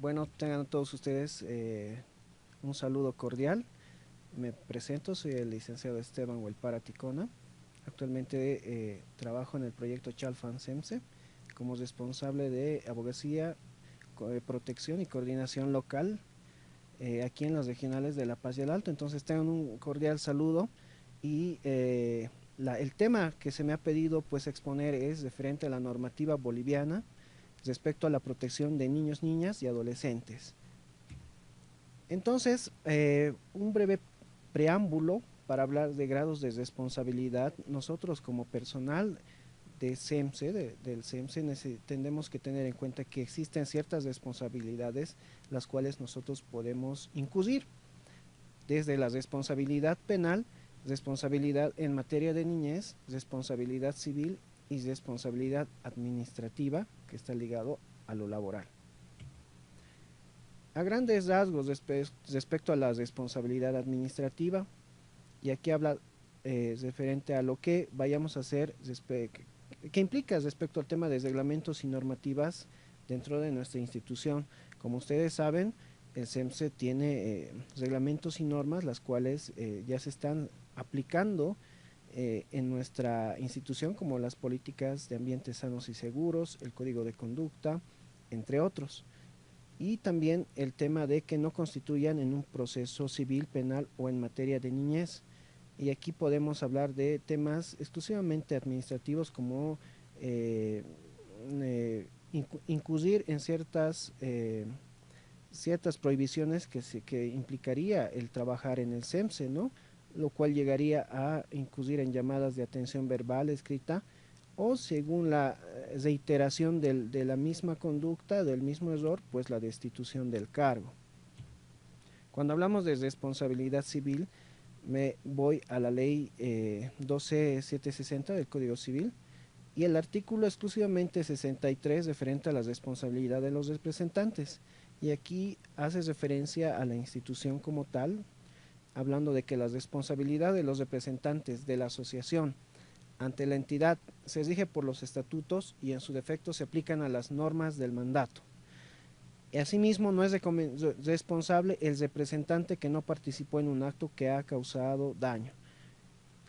Bueno, tengan todos ustedes un saludo cordial. Me presento, soy el licenciado Esteban Huelpara Ticona. Actualmente trabajo en el proyecto Chalfan SEMSE como responsable de abogacía, protección y coordinación local aquí en las regionales de La Paz y el Alto. Entonces tengan un cordial saludo y el tema que se me ha pedido pues exponer es referente a la normativa boliviana respecto a la protección de niños, niñas y adolescentes. Entonces, un breve preámbulo para hablar de grados de responsabilidad. Nosotros como personal de SEMSE, del SEMSE, tenemos que tener en cuenta que existen ciertas responsabilidades las cuales nosotros podemos incurrir, desde la responsabilidad penal, responsabilidad en materia de niñez, responsabilidad civil y responsabilidad administrativa, que está ligado a lo laboral. A grandes rasgos respecto a la responsabilidad administrativa, y aquí habla referente a lo que vayamos a hacer, que implica respecto al tema de reglamentos y normativas dentro de nuestra institución. Como ustedes saben, el SEMSE tiene reglamentos y normas las cuales ya se están aplicando en nuestra institución, como las políticas de ambientes sanos y seguros, el código de conducta, entre otros. Y también el tema de que no constituyan en un proceso civil, penal o en materia de niñez. Y aquí podemos hablar de temas exclusivamente administrativos como eh, incurrir en ciertas prohibiciones que implicaría el trabajar en el SEMSE, ¿no? Lo cual llegaría a incurrir en llamadas de atención verbal, escrita, o según la reiteración de la misma conducta, del mismo error, pues la destitución del cargo. Cuando hablamos de responsabilidad civil, me voy a la ley 12760 del Código Civil y el artículo exclusivamente 63 referente a la responsabilidad de los representantes. Y aquí hace referencia a la institución como tal, hablando de que la responsabilidad de los representantes de la asociación ante la entidad se rige por los estatutos y en su defecto se aplican a las normas del mandato. Y asimismo, no es responsable el representante que no participó en un acto que ha causado daño.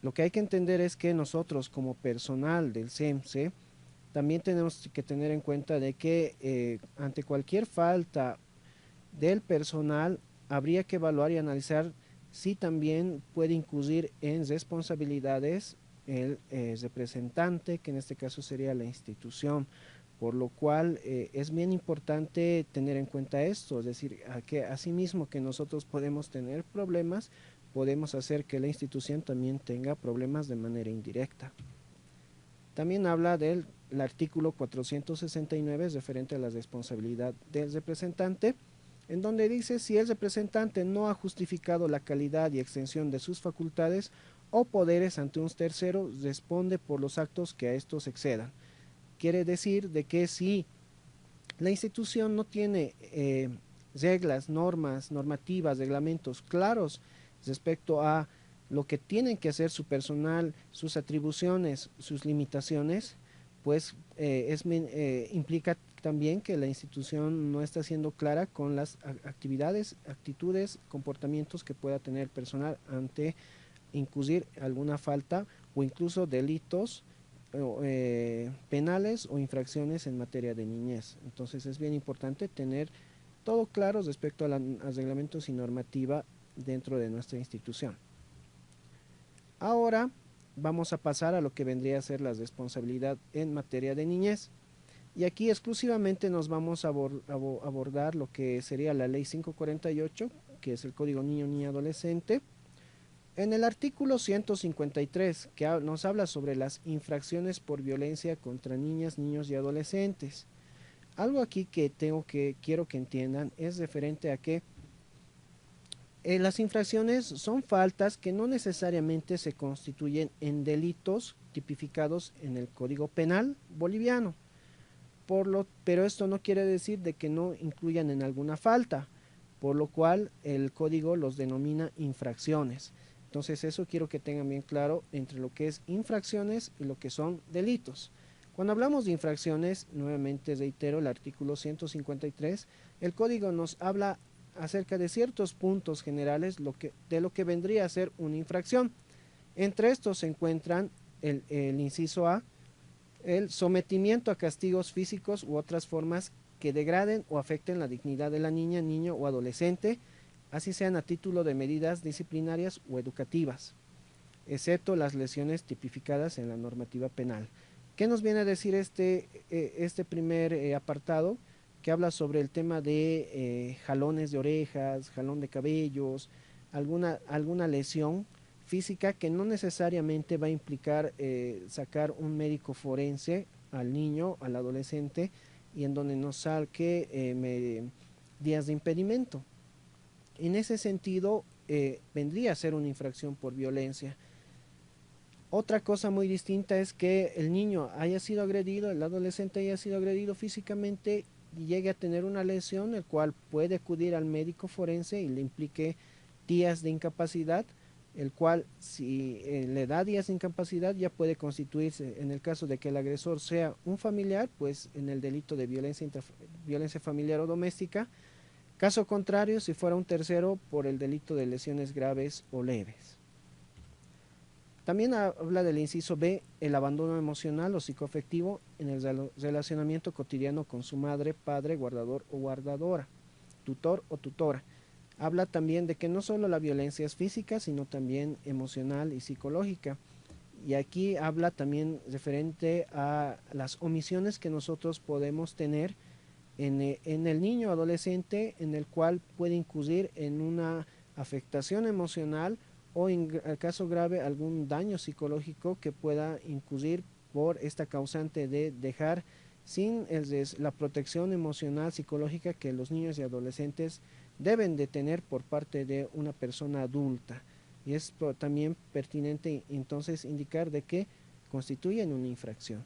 Lo que hay que entender es que nosotros como personal del SEMSE también tenemos que tener en cuenta de que ante cualquier falta del personal habría que evaluar y analizar si también puede incurrir en responsabilidades el representante, que en este caso sería la institución, por lo cual es bien importante tener en cuenta esto, es decir, que asimismo que nosotros podemos tener problemas, podemos hacer que la institución también tenga problemas de manera indirecta. También habla del artículo 469 referente a la responsabilidad del representante, en donde dice si el representante no ha justificado la calidad y extensión de sus facultades o poderes ante un tercero, responde por los actos que a estos excedan. Quiere decir de que si la institución no tiene reglas, normas, normativas, reglamentos claros respecto a lo que tienen que hacer su personal, sus atribuciones, sus limitaciones, pues implica también que la institución no está siendo clara con las actividades, actitudes, comportamientos que pueda tener el personal ante incurrir alguna falta o incluso delitos penales o infracciones en materia de niñez. Entonces es bien importante tener todo claro respecto a reglamentos y normativa dentro de nuestra institución. Ahora vamos a pasar a lo que vendría a ser la responsabilidad en materia de niñez. Y aquí exclusivamente nos vamos a abordar lo que sería la ley 548, que es el Código Niño Niña Adolescente. En el artículo 153, que nos habla sobre las infracciones por violencia contra niñas, niños y adolescentes. Algo aquí que quiero que entiendan es referente a que las infracciones son faltas que no necesariamente se constituyen en delitos tipificados en el Código Penal boliviano. Pero esto no quiere decir de que no incluyan en alguna falta, por lo cual el código los denomina infracciones. Entonces eso quiero que tengan bien claro entre lo que es infracciones y lo que son delitos. Cuando hablamos de infracciones, nuevamente reitero el artículo 153, el código nos habla acerca de ciertos puntos generales de lo que vendría a ser una infracción. Entre estos se encuentran el inciso A, el sometimiento a castigos físicos u otras formas que degraden o afecten la dignidad de la niña, niño o adolescente, así sean a título de medidas disciplinarias o educativas, excepto las lesiones tipificadas en la normativa penal. ¿Qué nos viene a decir este primer apartado? Que habla sobre el tema de jalones de orejas, jalón de cabellos, alguna lesión física que no necesariamente va a implicar sacar un médico forense al niño, al adolescente, y en donde nos salque días de impedimento. En ese sentido, vendría a ser una infracción por violencia. Otra cosa muy distinta es que el niño haya sido agredido, el adolescente haya sido agredido físicamente y llegue a tener una lesión, el cual puede acudir al médico forense y le implique días de incapacidad, el cual si le da días de incapacidad ya puede constituirse, en el caso de que el agresor sea un familiar, pues en el delito de violencia familiar o doméstica. Caso contrario, si fuera un tercero, por el delito de lesiones graves o leves. También habla del inciso B, el abandono emocional o psicoafectivo en el relacionamiento cotidiano con su madre, padre, guardador o guardadora, tutor o tutora. Habla también de que no solo la violencia es física, sino también emocional y psicológica. Y aquí habla también referente a las omisiones que nosotros podemos tener en el niño adolescente, en el cual puede incurrir en una afectación emocional o en el caso grave algún daño psicológico que pueda incurrir por esta causante de dejar sin la protección emocional psicológica que los niños y adolescentes deben de tener por parte de una persona adulta. Y es también pertinente entonces indicar de que constituyen una infracción.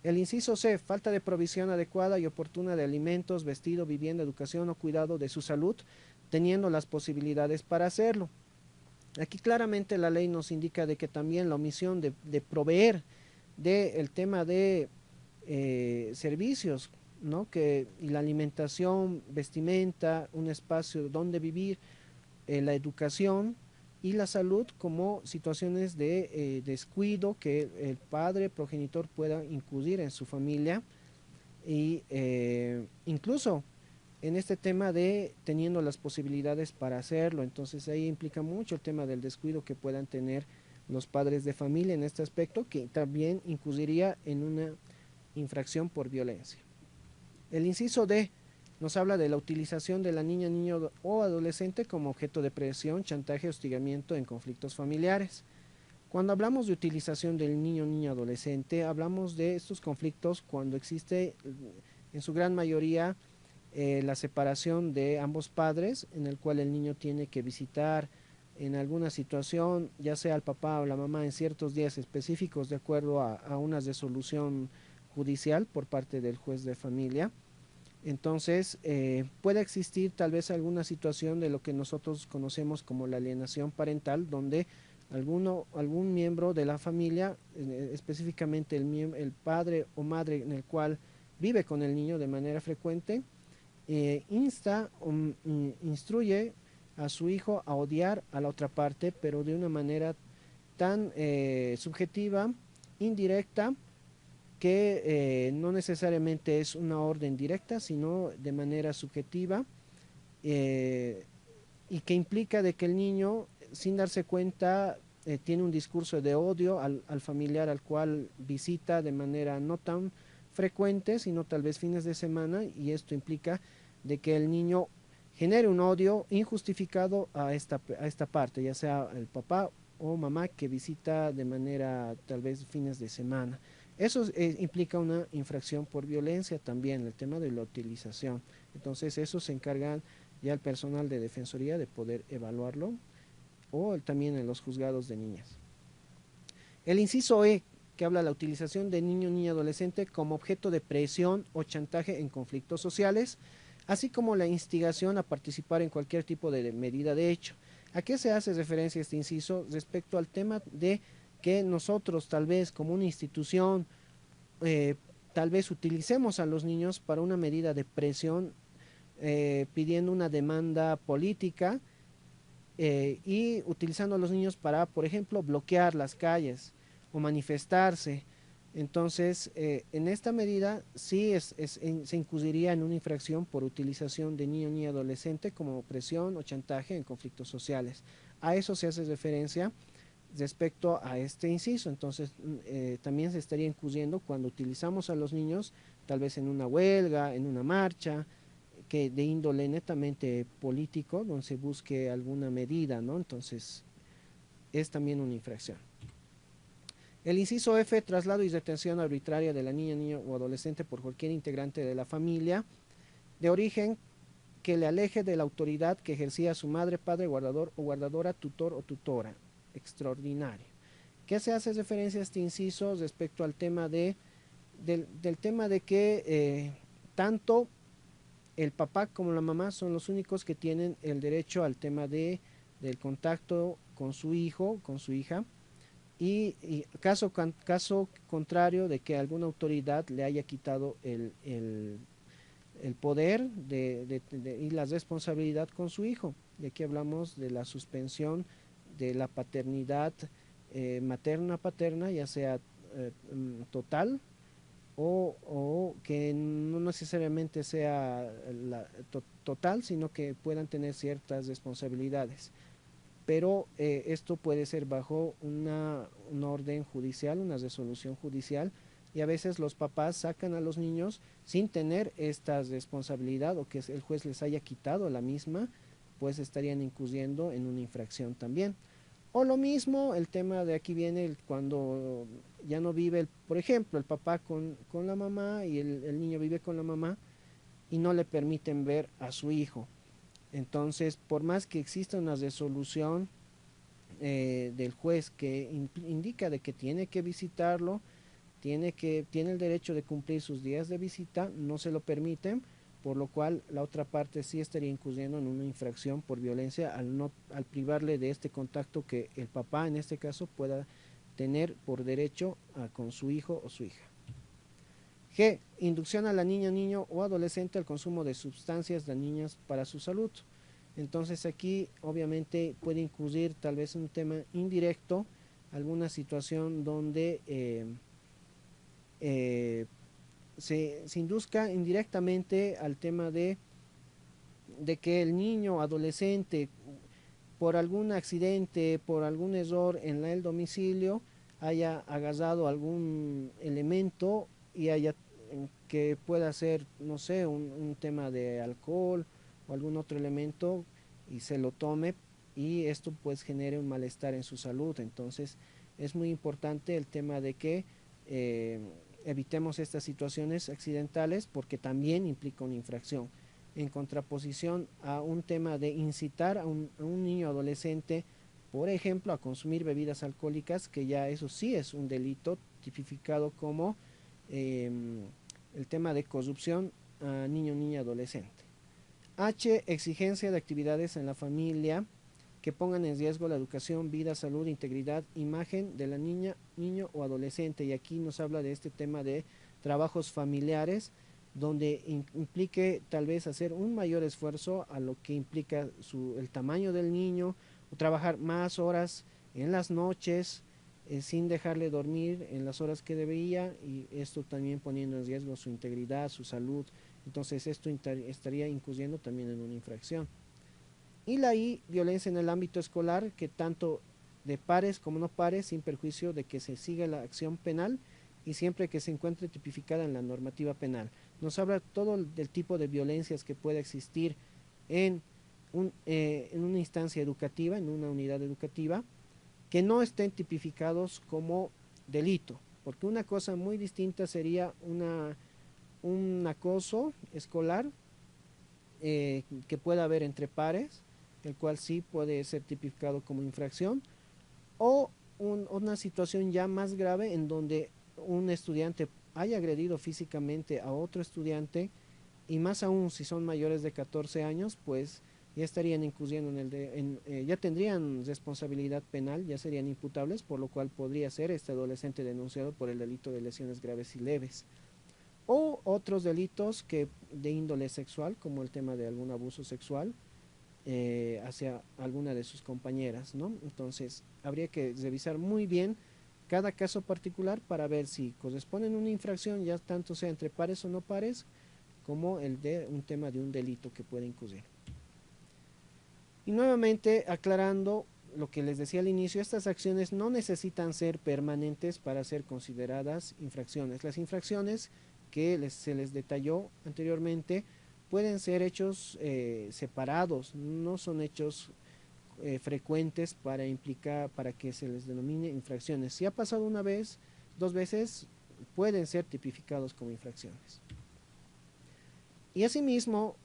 El inciso C, falta de provisión adecuada y oportuna de alimentos, vestido, vivienda, educación o cuidado de su salud, teniendo las posibilidades para hacerlo. Aquí claramente la ley nos indica de que también la omisión de proveer del tema de servicios, ¿no? Y la alimentación, vestimenta, un espacio donde vivir, la educación y la salud como situaciones de descuido que el padre progenitor pueda incurrir en su familia y incluso en este tema de teniendo las posibilidades para hacerlo. Entonces ahí implica mucho el tema del descuido que puedan tener los padres de familia en este aspecto, que también incurriría en una infracción por violencia. El inciso D nos habla de la utilización de la niña, niño o adolescente como objeto de presión, chantaje, hostigamiento en conflictos familiares. Cuando hablamos de utilización del niño, niña, adolescente, hablamos de estos conflictos cuando existe en su gran mayoría la separación de ambos padres, en el cual el niño tiene que visitar en alguna situación, ya sea al papá o la mamá en ciertos días específicos de acuerdo a una resolución judicial por parte del juez de familia. Entonces, puede existir tal vez alguna situación de lo que nosotros conocemos como la alienación parental, donde algún miembro de la familia, específicamente el padre o madre en el cual vive con el niño de manera frecuente, insta o instruye a su hijo a odiar a la otra parte, pero de una manera tan subjetiva, indirecta, que no necesariamente es una orden directa, sino de manera subjetiva, eh, y que implica de que el niño, sin darse cuenta, tiene un discurso de odio al familiar al cual visita de manera no tan frecuente, sino tal vez fines de semana, y esto implica de que el niño genere un odio injustificado a esta parte, ya sea el papá o mamá que visita de manera tal vez fines de semana. Eso implica una infracción por violencia también, el tema de la utilización. Entonces eso se encargan ya el personal de defensoría de poder evaluarlo o también en los juzgados de niñas. El inciso E, que habla de la utilización de niño, niña, adolescente como objeto de presión o chantaje en conflictos sociales, así como la instigación a participar en cualquier tipo de medida de hecho. ¿A qué se hace referencia este inciso? Respecto al tema de que nosotros tal vez como una institución eh, tal vez utilicemos a los niños para una medida de presión, pidiendo una demanda política, y utilizando a los niños para, por ejemplo, bloquear las calles o manifestarse. Entonces, en esta medida sí se incurriría en una infracción por utilización de niño ni adolescente como opresión o chantaje en conflictos sociales. A eso se hace referencia respecto a este inciso. Entonces, también se estaría incurriendo cuando utilizamos a los niños, tal vez en una huelga, en una marcha, que de índole netamente político, donde se busque alguna medida, ¿no? Entonces, es también una infracción. El inciso F, traslado y retención arbitraria de la niña, niño o adolescente por cualquier integrante de la familia de origen que le aleje de la autoridad que ejercía su madre, padre, guardador o guardadora, tutor o tutora. Extraordinario. ¿Qué se hace referencia a este inciso respecto al tema del tema de que tanto el papá como la mamá son los únicos que tienen el derecho al tema del contacto con su hijo, con su hija, y caso contrario de que alguna autoridad le haya quitado el poder y la responsabilidad con su hijo. Y aquí hablamos de la suspensión de la paternidad materna-paterna, ya sea total o que no necesariamente sea total, sino que puedan tener ciertas responsabilidades. Pero esto puede ser bajo una orden judicial, una resolución judicial, y a veces los papás sacan a los niños sin tener esta responsabilidad o que el juez les haya quitado la misma, pues estarían incurriendo en una infracción también. O lo mismo, el tema de aquí viene cuando ya no vive, por ejemplo, el papá con la mamá y el niño vive con la mamá y no le permiten ver a su hijo. Entonces, por más que exista una resolución del juez que indica de que tiene que visitarlo, tiene el derecho de cumplir sus días de visita, no se lo permiten, por lo cual la otra parte sí estaría incurriendo en una infracción por violencia al privarle de este contacto que el papá en este caso pueda tener por derecho con su hijo o su hija. G. Inducción a la niña, niño o adolescente al consumo de sustancias dañinas para su salud. Entonces aquí obviamente puede incurrir tal vez un tema indirecto, alguna situación donde eh, se induzca indirectamente al tema de que el niño adolescente por algún accidente, por algún error en el domicilio, haya agarrado algún elemento y haya que pueda ser, no sé, un tema de alcohol o algún otro elemento y se lo tome y esto pues genere un malestar en su salud. Entonces es muy importante el tema de que eh, evitemos estas situaciones accidentales porque también implica una infracción en contraposición a un tema de incitar a un niño adolescente, por ejemplo, a consumir bebidas alcohólicas, que ya eso sí es un delito tipificado como eh, el tema de corrupción a niño, niña, adolescente. H. Exigencia de actividades en la familia que pongan en riesgo la educación, vida, salud, integridad, imagen de la niña, niño o adolescente. Y aquí nos habla de este tema de trabajos familiares, donde implique tal vez hacer un mayor esfuerzo a lo que implica el tamaño del niño, o trabajar más horas en las noches, sin dejarle dormir en las horas que debía, y esto también poniendo en riesgo su integridad, su salud. Entonces esto estaría incurriendo también en una infracción. Y la I, violencia en el ámbito escolar, que tanto de pares como no pares, sin perjuicio de que se siga la acción penal y siempre que se encuentre tipificada en la normativa penal. Nos habla todo del tipo de violencias que puede existir en, en una instancia educativa, en una unidad educativa, que no estén tipificados como delito. Porque una cosa muy distinta sería un acoso escolar que pueda haber entre pares, el cual sí puede ser tipificado como infracción, o una situación ya más grave en donde un estudiante haya agredido físicamente a otro estudiante, y más aún si son mayores de 14 años, pues ya estarían incurriendo ya tendrían responsabilidad penal, ya serían imputables, por lo cual podría ser este adolescente denunciado por el delito de lesiones graves y leves. O otros delitos que de índole sexual, como el tema de algún abuso sexual hacia alguna de sus compañeras, ¿no? Entonces, habría que revisar muy bien cada caso particular para ver si corresponde a una infracción, ya tanto sea entre pares o no pares, como el de un tema de un delito que puede incurrir. Y nuevamente aclarando lo que les decía al inicio, estas acciones no necesitan ser permanentes para ser consideradas infracciones. Las infracciones que se les detalló anteriormente pueden ser hechos separados, no son hechos frecuentes para que se les denomine infracciones. Si ha pasado una vez, dos veces, pueden ser tipificados como infracciones. Y asimismo,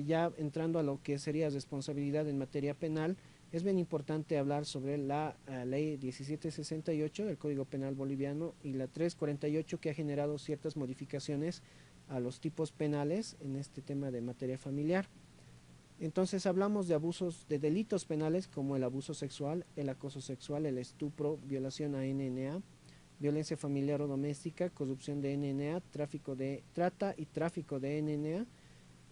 ya entrando a lo que sería responsabilidad en materia penal, es bien importante hablar sobre la ley 1768 del Código Penal boliviano y la 348 que ha generado ciertas modificaciones a los tipos penales en este tema de materia familiar. Entonces hablamos de abusos, de delitos penales como el abuso sexual, el acoso sexual, el estupro, violación a NNA, violencia familiar o doméstica, corrupción de NNA, trata y tráfico de NNA,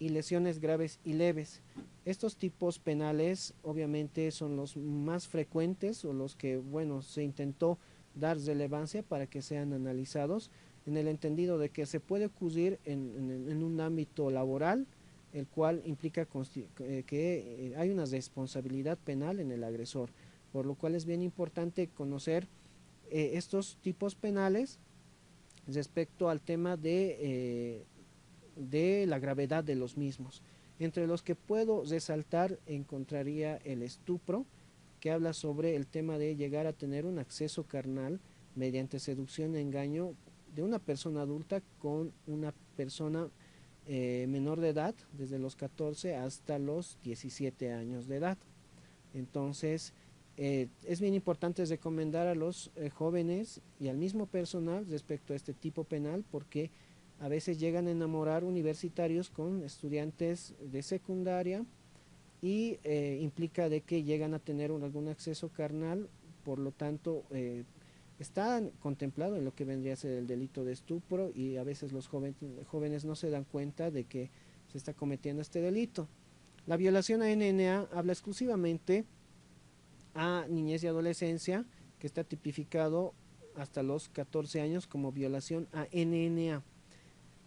y lesiones graves y leves. Estos tipos penales obviamente son los más frecuentes o los que, bueno, se intentó dar relevancia para que sean analizados en el entendido de que se puede ocurrir en un ámbito laboral, el cual implica que hay una responsabilidad penal en el agresor, por lo cual es bien importante conocer estos tipos penales respecto al tema de la gravedad de los mismos. Entre los que puedo resaltar encontraría el estupro, que habla sobre el tema de llegar a tener un acceso carnal mediante seducción y engaño de una persona adulta con una persona menor de edad, desde los 14 hasta los 17 años de edad. Entonces, es bien importante recomendar a los jóvenes y al mismo personal respecto a este tipo penal porque a veces llegan a enamorar universitarios con estudiantes de secundaria y implica de que llegan a tener algún acceso carnal, por lo tanto está contemplado en lo que vendría a ser el delito de estupro y a veces los jóvenes no se dan cuenta de que se está cometiendo este delito. La violación a NNA habla exclusivamente a niñez y adolescencia, que está tipificado hasta los 14 años como violación a NNA.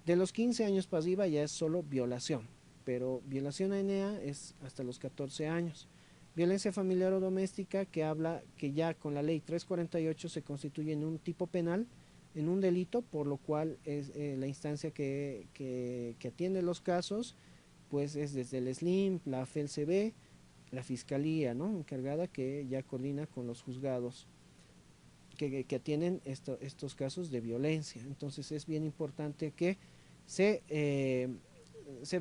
De los 15 años para arriba ya es solo violación, pero violación a NNA es hasta los 14 años. Violencia familiar o doméstica, que habla que ya con la ley 348 se constituye en un tipo penal, en un delito, por lo cual es la instancia que atiende los casos, pues es desde el SLIM, la FELCB, la fiscalía, ¿no? Encargada que ya coordina con los juzgados que atienden estos casos de violencia. Entonces es bien importante que se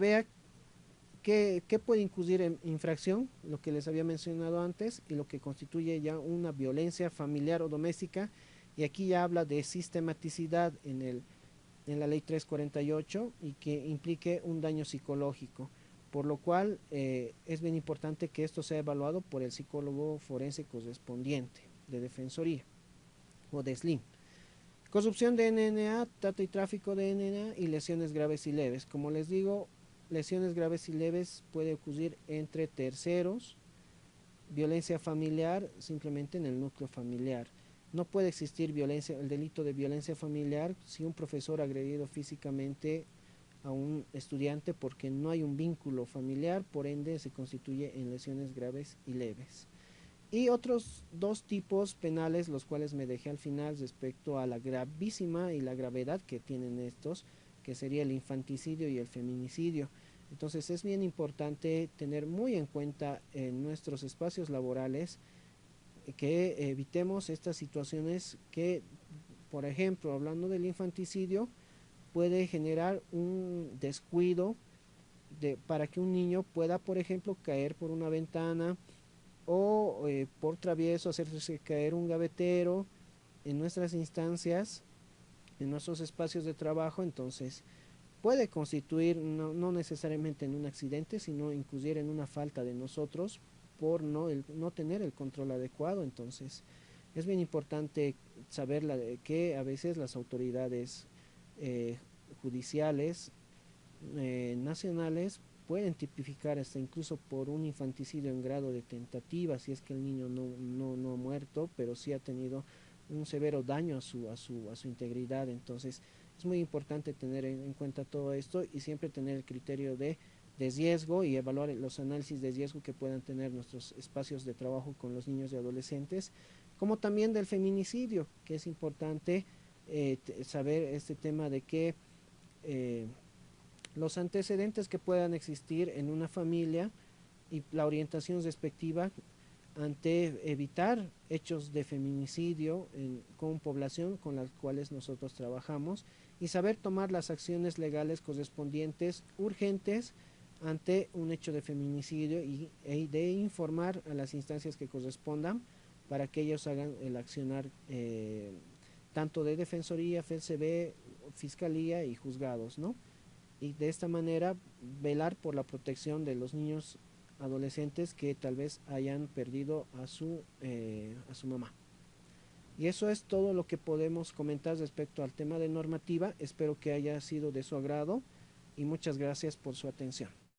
vea qué puede incurrir en infracción, lo que les había mencionado antes, y lo que constituye ya una violencia familiar o doméstica, y aquí ya habla de sistematicidad en la ley 348 y que implique un daño psicológico, por lo cual es bien importante que esto sea evaluado por el psicólogo forense correspondiente de Defensoría o de SLIM. Corrupción de NNA, trata y tráfico de NNA y lesiones graves y leves. Como les digo, lesiones graves y leves puede ocurrir entre terceros, violencia familiar simplemente en el núcleo familiar. No puede existir el delito de violencia familiar si un profesor ha agredido físicamente a un estudiante porque no hay un vínculo familiar, por ende se constituye en lesiones graves y leves. Y otros dos tipos penales, los cuales me dejé al final respecto a la gravísima y la gravedad que tienen estos, que sería el infanticidio y el feminicidio. Entonces es bien importante tener muy en cuenta en nuestros espacios laborales que evitemos estas situaciones que, por ejemplo, hablando del infanticidio, puede generar un descuido para que un niño pueda, por ejemplo, caer por una ventana o por travieso hacerse caer un gavetero en nuestras instancias, en nuestros espacios de trabajo. Entonces puede constituir no necesariamente en un accidente, sino inclusive en una falta de nosotros por no tener el control adecuado. Entonces, es bien importante saber que a veces las autoridades eh, judiciales nacionales pueden tipificar hasta incluso por un infanticidio en grado de tentativa, si es que el niño no ha muerto, pero sí ha tenido un severo daño a su integridad. Entonces, es muy importante tener en cuenta todo esto y siempre tener el criterio de riesgo y evaluar los análisis de riesgo que puedan tener nuestros espacios de trabajo con los niños y adolescentes, como también del feminicidio, que es importante saber este tema de que eh, los antecedentes que puedan existir en una familia y la orientación respectiva ante evitar hechos de feminicidio con población con las cuales nosotros trabajamos y saber tomar las acciones legales correspondientes urgentes ante un hecho de feminicidio de informar a las instancias que correspondan para que ellos hagan el accionar tanto de Defensoría, FCB, Fiscalía y juzgados, ¿no? Y de esta manera velar por la protección de los niños adolescentes que tal vez hayan perdido a su mamá. Y eso es todo lo que podemos comentar respecto al tema de normativa. Espero que haya sido de su agrado y muchas gracias por su atención.